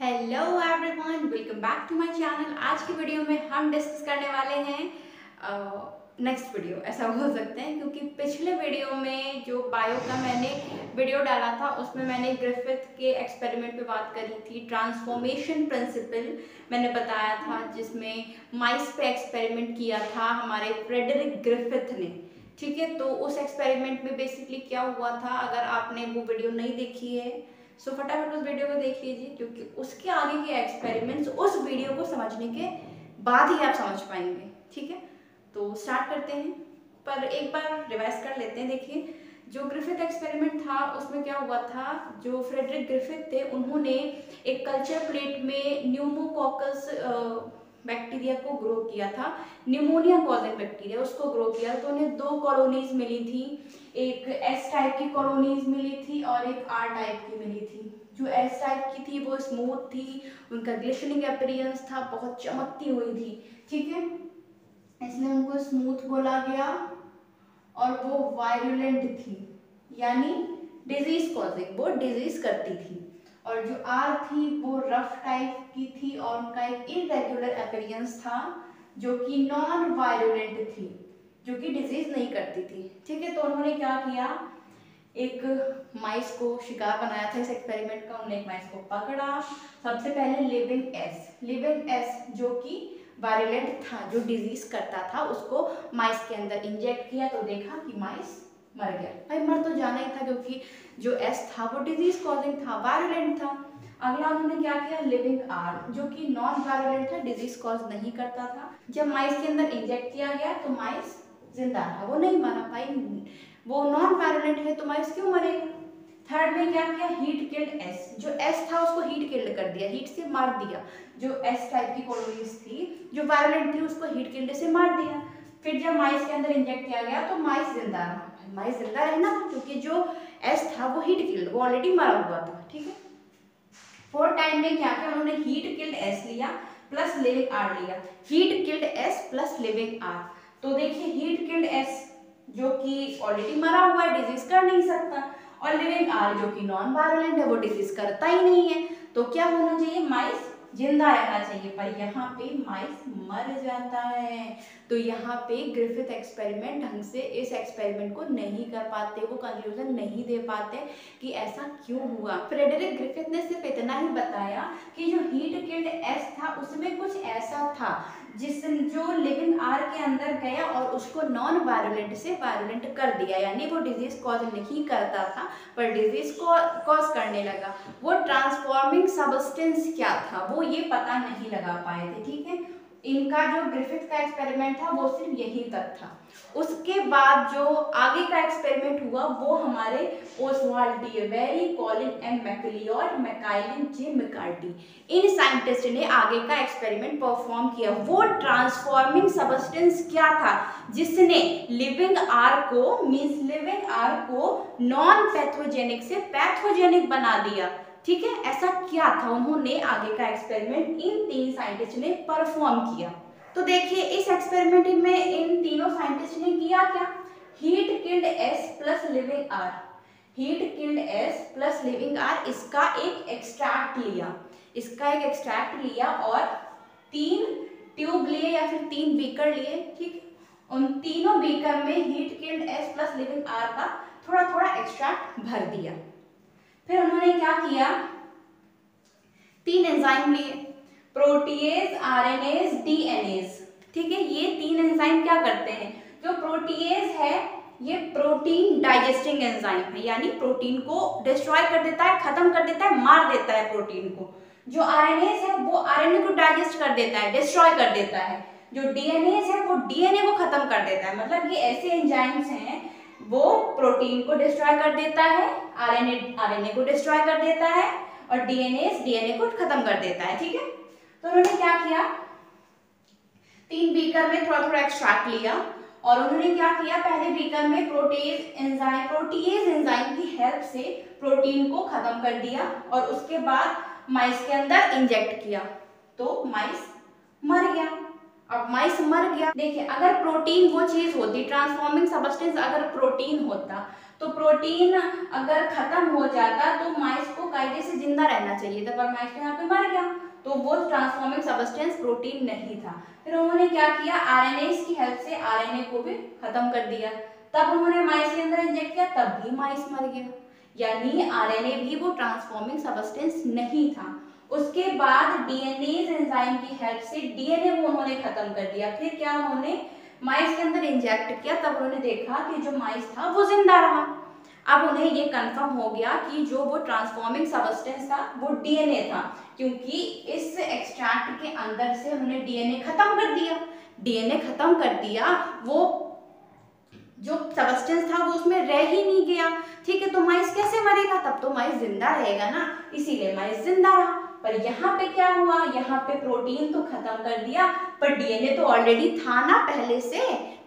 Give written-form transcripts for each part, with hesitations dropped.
Hello everyone, welcome back to my channel. आज की video में हम डिस्कस करने वाले हैं नेक्स्ट वीडियो, ऐसा बोल सकते हैं, क्योंकि पिछले वीडियो में जो बायो का मैंने वीडियो डाला था उसमें मैंने ग्रिफिथ के एक्सपेरिमेंट पे बात करी थी। ट्रांसफॉर्मेशन प्रिंसिपल मैंने बताया था, जिसमें माइस पे एक्सपेरिमेंट किया था हमारे फ्रेडरिक ग्रिफिथ ने। ठीक है, तो उस एक्सपेरिमेंट में बेसिकली क्या हुआ था, अगर आपने वो वीडियो नहीं देखी है सो फटाफट उस वीडियो को देख लीजिए, क्योंकि उसके आगे के एक्सपेरिमेंट्स उस वीडियो को समझने के बाद ही आप समझ पाएंगे। ठीक है, तो स्टार्ट करते हैं, पर एक बार रिवाइज कर लेते हैं। देखिए, जो ग्रिफिथ एक्सपेरिमेंट था उसमें क्या हुआ था, जो फ्रेडरिक ग्रिफिथ थे उन्होंने एक कल्चर प्लेट में न्यूमोकॉकस बैक्टीरिया को ग्रो किया था, निमोनिया कॉजिंग बैक्टीरिया उसको ग्रो किया। तो उन्हें दो कॉलोनीज मिली थी, एक एस टाइप की कॉलोनीज मिली थी और एक आर टाइप की मिली थी। जो एस टाइप की थी वो स्मूथ थी, उनका ग्लिशनिंग अपीयरेंस था, बहुत चमकती हुई थी। ठीक है, इसलिए उनको स्मूथ बोला गया और वो वायरुलेंट थी, यानी डिजीज कॉजिंग, वो डिजीज करती थी। और जो आर थी वो रफ टाइप की थी और उनका एक इरेगुलर अपीयरेंस था, जो कि नॉन वायरुलेंट थी, जो कि डिजीज नहीं करती थी। ठीक है, तो उन्होंने क्या किया, एक माइस को शिकार बनाया था इस एक्सपेरिमेंट का। उन्होंने एक माइस को पकड़ा, सबसे पहले लिविंग एस जो कि वायरुलेंट था, जो डिजीज करता था, उसको माइस के अंदर इंजेक्ट किया। तो देखा कि माइस मर गया। भाई मर तो जाना ही था, क्योंकि जो एस था वो डिजीज कॉजिंग था, वायरुलेंट था। अगला उन्होंने क्या किया, लिविंग आर जो कि नॉन वायरुलेंट था, डिजीज कॉज नहीं करता था। जब माइस के अंदर इंजेक्ट किया गया तो माइस जिंदा था, वो नहीं मरा। भाई वो नॉन वायरुलेंट है तो माइस क्यों मरेगा। थर्ड में क्या किया, हीट किल्ड एस, जो एस था उसको हीट किल्ड कर दिया, हीट से मार दिया। जो एस टाइप की कॉलोनीज थी जो वायरुलेंट थी उसको हीट किल्ड से मार दिया। फिर जब माइस के अंदर इंजेक्ट किया गया तो माइस जिंदा रहा। माइस जिंदा रहना था क्योंकि जो एस था वो हीट किल्ड, वो ऑलरेडी मरा हुआ था। ठीक है, फोर्थ टाइम में क्या किया, उन्होंने हीट किल्ड एस लिया प्लस लिविंग आर लिया। Heat killed S plus living R, तो देखिए हीट किल्ड एस जो कि ऑलरेडी मरा हुआ है, डिजीज कर नहीं सकता, और लिविंग आर जो कि नॉन वायरुलेंट है, वो डिजीज करता ही नहीं है। तो क्या होना चाहिए, माइस जिंदा रहना चाहिए, पर यहाँ पे माइस मर जाता है। तो यहाँ पे ग्रिफिथ एक्सपेरिमेंट ढंग से इस एक्सपेरिमेंट को नहीं कर पाते, वो कंक्लूजन नहीं दे पाते कि ऐसा क्यों हुआ। फ्रेडरिक ग्रिफिथ ने सिर्फ इतना ही बताया कि जो हीट किल्ड एस था उसमें कुछ ऐसा था जिस जो लिविंग आर के अंदर गया और उसको नॉन वायरुलेंट से वायरुलेंट कर दिया, यानी वो डिजीज कॉज नहीं करता था पर डिजीज को कॉज करने लगा। वो ट्रांसफॉर्मिंग सब्सटेंस क्या था वो ये पता नहीं लगा पाए थे। ठीक है, इनका जो ग्रिफिथ का एक्सपेरिमेंट था वो सिर्फ यही तक था। उसके बाद जो आगे का एक्सपेरिमेंट हुआ वो हमारे ओसवाल्ड डीवेरी, कॉलिन एम मैकलियोड, मैकाइलिन जे मैकार्टी, इन साइंटिस्ट ने आगे का एक्सपेरिमेंट परफॉर्म किया। वो ट्रांसफॉर्मिंग सब्सटेंस क्या था जिसने लिविंग आर को नॉन पैथोजेनिक से पैथोजेनिक बना दिया। ठीक है, ऐसा क्या था, उन्होंने आगे का एक्सपेरिमेंट इन तीन साइंटिस्ट ने परफॉर्म किया। तो देखिए इस एक्सपेरिमेंट में इन तीनों साइंटिस्ट ने किया क्या, heat killed S plus living R, heat killed S plus living R, इसका एक एक्सट्रैक्ट लिया और 3 ट्यूब लिए या फिर 3 बीकर लिए। ठीक, उन तीनों बीकर में heat killed S plus living R का थोड़ा थोड़ा एक्सट्रैक्ट भर दिया। फिर उन्होंने क्या किया, 3 एंजाइम लिए, प्रोटीएज, आरएनएज, डीएनएज। ठीक है, ये 3 एंजाइम क्या करते हैं, जो प्रोटीएज है ये प्रोटीन डाइजेस्टिंग एंजाइम है, यानी प्रोटीन को डिस्ट्रॉय कर देता है, खत्म कर देता है, मार देता है प्रोटीन को। जो आरएनएज है वो आरएनए को डाइजेस्ट कर देता है, डिस्ट्रॉय कर देता है। जो डीएनएज है वो डीएनए को खत्म कर देता है। मतलब ये ऐसे एंजाइम्स हैं, वो प्रोटीन को डिस्ट्रॉय कर देता है, आरएनए को डिस्ट्रॉय कर देता है, और डीएनए को खत्म कर देता है। ठीक है, तो उन्होंने क्या किया, 3 बीकर में थोड़ा थोड़ा एक्सट्रैक्ट लिया और उन्होंने क्या किया, पहले बीकर में प्रोटीएज एंजाइम की हेल्प से प्रोटीन को खत्म कर दिया और उसके बाद माइस के अंदर इंजेक्ट किया, तो माइस मर गया। अब माइस मर गया, देखिए अगर प्रोटीन वो चीज होती, ट्रांसफॉर्मिंग सब्सटेंस अगर प्रोटीन होता तो प्रोटीन अगर खत्म हो जाता तो माइस को कायदे से जिंदा रहना चाहिए था, पर माइस तो यहाँ पे मर गया, तो वो ट्रांसफॉर्मिंग सब्सटेंस प्रोटीन नहीं था। फिर उन्होंने क्या किया, आरएनए की हेल्प से आरएनए को भी खत्म कर दिया। तब उन्होंने माइस के अंदर इंजेक्ट किया, तब भी माइस मर गया, यानी आरएनए भी वो ट्रांसफॉर्मिंग सब्सटेंस नहीं था। उसके बाद डीएनए एंजाइम की हेल्प से डीएनए वो उन्होंने खत्म कर दिया। फिर क्या उन्होंने माइस के अंदर इंजेक्ट किया, तब उन्होंने देखा कि जो माइस था वो जिंदा रहा। अब उन्हें ये कंफर्म हो गया कि जो वो ट्रांसफॉर्मिंग सब्सटेंस था वो डीएनए था, क्योंकि इस एक्सट्रैक्ट के अंदर से उन्होंने डीएनए खत्म कर दिया। डीएनए खत्म कर दिया, वो जो सब्सटेंस था वो उसमें रह ही नहीं गया। ठीक है, तो माइस कैसे मरेगा, तब तो माइस जिंदा रहेगा ना, इसीलिए माइस जिंदा रहा। पर यहाँ पे क्या हुआ, यहाँ पे प्रोटीन तो खत्म कर दिया, पर डीएनए तो ऑलरेडी था ना पहले से,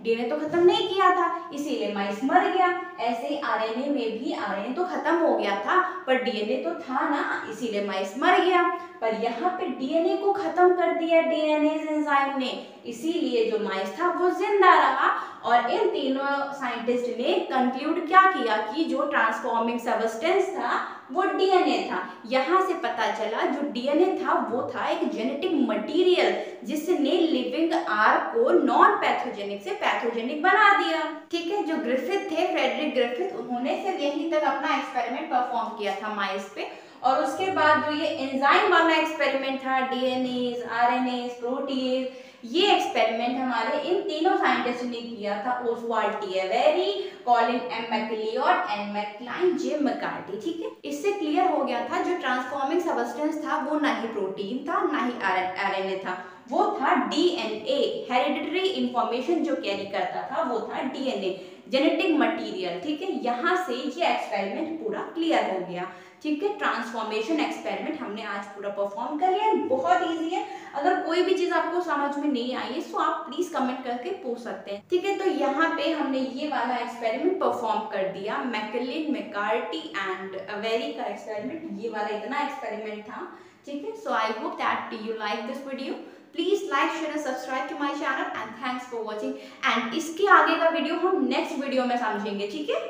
डीएनए तो खत्म नहीं किया था, इसीलिए माइस मर गया। ऐसे ही आरएनए में भी आरएनए तो खत्म हो गया था, पर डीएनए तो था ना, इसीलिए माइस मर गया। पर यहाँ पे डीएनए को खत्म कर दिया डीएनए एंजाइम ने, इसीलिए जो माइस था वो जिंदा रहा। और इन तीनों साइंटिस्ट ने कंक्लूड क्या किया कि जो ट्रांसफॉर्मिंग सब्सटेंस था वो डीएनए था। यहाँ से पता चला जो डीएनए था वो था एक जेनेटिक मटेरियल जिसने लिविंग आर को नॉन पैथोजेनिक से पैथोजेनिक बना दिया। ठीक है, जो ग्रिफिथ थे, फ्रेडरिक ग्रिफिथ, उन्होंने सिर्फ यहीं तक अपना एक्सपेरिमेंट परफॉर्म किया था माइस पे, और उसके बाद जो ये एंजाइम वाला एक्सपेरिमेंट था, डीएनए, आरएनए, प्रोटीज, ये एक्सपेरिमेंट हमारे इन तीनों साइंटिस्ट ने किया था, Oswald T Avery, Colin M MacLeod and Maclyn J McCarty. ठीक है, इससे क्लियर हो गया था जो ट्रांसफॉर्मिंग सब्सटेंस था वो ना ही प्रोटीन था ना ही आरएनए था, वो था डीएनए, हेरिडिटरी इंफॉर्मेशन जो कैरी करता था वो था डीएनए, जेनेटिक मटेरियल। ठीक है, यहाँ से ये एक्सपेरिमेंट पूरा क्लियर हो गया। ठीक है, ट्रांसफॉर्मेशन एक्सपेरिमेंट हमने आज पूरा परफॉर्म कर लिया, बहुत इजी है। अगर कोई भी चीज आपको समझ में नहीं आई है तो आप प्लीज कमेंट करके पूछ सकते हैं। ठीक है, तो यहाँ पे हमने ये वाला एक्सपेरिमेंट परफॉर्म कर दिया, मैकलिन, मैकार्टी एंड एवेरी का एक्सपेरिमेंट, ये वाला इतना एक्सपेरिमेंट था। ठीक है, so I hope that you like this video. Please like, share and subscribe to my channel and thanks for watching. And इसके आगे का वीडियो हम नेक्स्ट वीडियो में समझेंगे। ठीक है।